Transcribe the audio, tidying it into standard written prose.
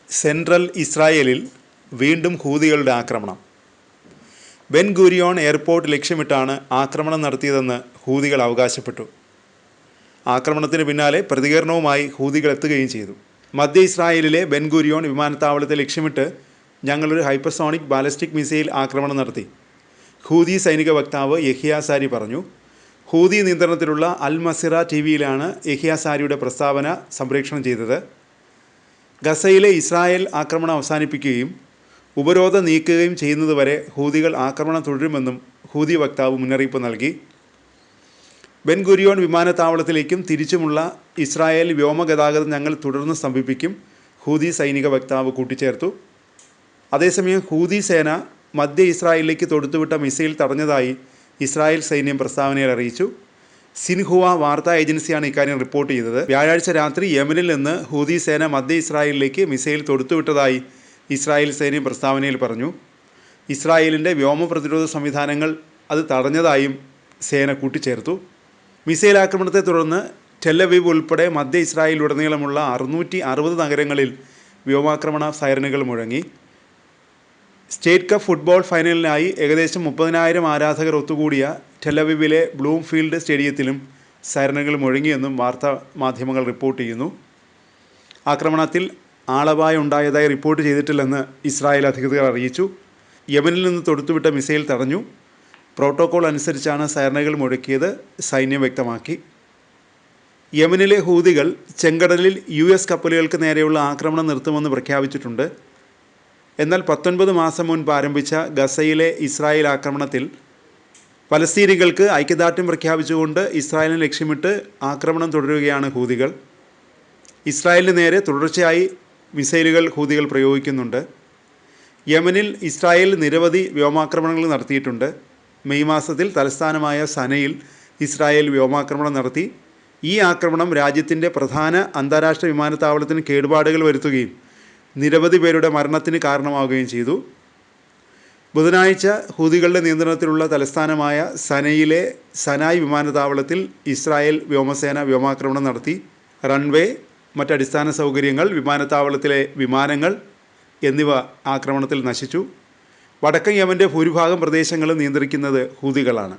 Central ഇസ്രായേലിൽ വീണ്ടും ഹൂതികളുടെ ആക്രമണം. ബെൻ ഗൂരിയോൺ എയർപോർട്ട് ലക്ഷ്യമിട്ടാണ് ആക്രമണം നടത്തിയതെന്ന് ഹൂതികൾ അവകാശപ്പെട്ടു. ആക്രമണത്തിന് പിന്നാലെ പ്രതികരണവുമായി ഹൂതികൾ എത്തുകയും ചെയ്തു. മധ്യ ഇസ്രായേലിലെ ബെൻ ഗൂരിയോൺ വിമാനത്താവളത്തെ ലക്ഷ്യമിട്ട് ഞങ്ങളൊരു ഹൈപ്പർസോണിക് ബാലിസ്റ്റിക് മിസൈൽ ആക്രമണം നടത്തി, ഹൂതി സൈനിക വക്താവ് യഹിയ സാരി പറഞ്ഞു. ഹൂതി നിയന്ത്രണത്തിലുള്ള അൽ മസിറ ടിവിയിലാണ് യഹിയ സാരിയുടെ പ്രസ്താവന സംപ്രേഷണം ചെയ്തത്. ഗസയിലെ ഇസ്രായേൽ ആക്രമണം അവസാനിപ്പിക്കുകയും ഉപരോധം നീക്കുകയും ചെയ്യുന്നതുവരെ ഹൂതികൾ ആക്രമണം തുടരുമെന്നും ഹൂതി വക്താവ് മുന്നറിയിപ്പ് നൽകി. ബെൻ ഗുരിയോൺ വിമാനത്താവളത്തിലേക്കും തിരിച്ചുമുള്ള ഇസ്രായേൽ വ്യോമഗതാഗതം ഞങ്ങൾ തുടർന്ന് സ്തംഭിപ്പിക്കും, ഹൂതി സൈനിക വക്താവ് കൂട്ടിച്ചേർത്തു. അതേസമയം ഹൂതി സേന മധ്യ ഇസ്രായേലിലേക്ക് തൊടുത്തുവിട്ട മിസൈൽ തടഞ്ഞതായി ഇസ്രായേൽ സൈന്യം പ്രസ്താവനയിൽ അറിയിച്ചു. സിൻഹുവ വാർത്താ ഏജൻസിയാണ് ഇക്കാര്യം റിപ്പോർട്ട് ചെയ്തത്. വ്യാഴാഴ്ച രാത്രി യമനിൽ നിന്ന് ഹൂതി സേന മധ്യ ഇസ്രായേലിലേക്ക് മിസൈൽ തൊടുത്തുവിട്ടതായി ഇസ്രായേൽ സൈന്യം പ്രസ്താവനയിൽ പറഞ്ഞു. ഇസ്രായേലിൻ്റെ വ്യോമ പ്രതിരോധ സംവിധാനങ്ങൾ അത് തടഞ്ഞതായും സേന കൂട്ടിച്ചേർത്തു. മിസൈൽ ആക്രമണത്തെ തുടർന്ന് ടെലവീവ് ഉൾപ്പെടെ മധ്യ ഇസ്രായേലിലുടനീളമുള്ള 660 നഗരങ്ങളിൽ വ്യോമാക്രമണ സൈറനുകൾ മുഴങ്ങി. സ്റ്റേറ്റ് കപ്പ് ഫുട്ബോൾ ഫൈനലിനായി ഏകദേശം 30,000 ആരാധകർ ഒത്തുകൂടിയ ടെലവീവിലെ ബ്ലൂംഫീൽഡ് സ്റ്റേഡിയത്തിലും സൈറനുകൾ മുഴങ്ങിയെന്നും വാർത്താ മാധ്യമങ്ങൾ റിപ്പോർട്ട് ചെയ്യുന്നു. ആക്രമണത്തിൽ ആളപായം ഉണ്ടായതായി റിപ്പോർട്ട് ചെയ്തിട്ടില്ലെന്ന് ഇസ്രായേൽ അധികൃതർ അറിയിച്ചു. യമനിൽ നിന്ന് തൊടുത്തുവിട്ട മിസൈൽ തടഞ്ഞു. പ്രോട്ടോകോൾ അനുസരിച്ചാണ് സൈറനുകൾ മുഴക്കിയത്, സൈന്യം വ്യക്തമാക്കി. യമനിലെ ഹൂതികൾ ചെങ്കടലിൽ US കപ്പലുകൾക്ക് നേരെയുള്ള ആക്രമണം നിർത്തുമെന്ന് പ്രഖ്യാപിച്ചിട്ടുണ്ട്. എന്നാൽ 19 മാസം മുൻപ് ആരംഭിച്ച ഗസയിലെ ഇസ്രായേൽ ആക്രമണത്തിൽ പലസ്തീനികൾക്ക് ഐക്യദാർഢ്യം പ്രഖ്യാപിച്ചുകൊണ്ട് ഇസ്രായേലിനെ ലക്ഷ്യമിട്ട് ആക്രമണം തുടരുകയാണ് ഹൂതികൾ. ഇസ്രായേലിന് നേരെ തുടർച്ചയായി മിസൈലുകൾ ഹൂതികൾ പ്രയോഗിക്കുന്നുണ്ട്. യമനിൽ ഇസ്രായേൽ നിരവധി വ്യോമാക്രമണങ്ങൾ നടത്തിയിട്ടുണ്ട്. മെയ് മാസത്തിൽ തലസ്ഥാനമായ സനയിൽ ഇസ്രായേൽ വ്യോമാക്രമണം നടത്തി. ഈ ആക്രമണം രാജ്യത്തിൻ്റെ പ്രധാന അന്താരാഷ്ട്ര വിമാനത്താവളത്തിന് കേടുപാടുകൾ വരുത്തുകയും നിരവധി പേരുടെ മരണത്തിന് കാരണമാവുകയും ചെയ്തു. ബുധനാഴ്ച ഹൂതികളുടെ നിയന്ത്രണത്തിലുള്ള തലസ്ഥാനമായ സനയിലെ സനായ് വിമാനത്താവളത്തിൽ ഇസ്രായേൽ വ്യോമസേന വ്യോമാക്രമണം നടത്തി. റൺവേ, മറ്റടിസ്ഥാന സൗകര്യങ്ങൾ, വിമാനത്താവളത്തിലെ വിമാനങ്ങൾ എന്നിവ ആക്രമണത്തിൽ നശിച്ചു. വടക്കൻ യമൻ്റെ ഭൂരിഭാഗം പ്രദേശങ്ങളും നിയന്ത്രിക്കുന്നത് ഹൂതികളാണ്.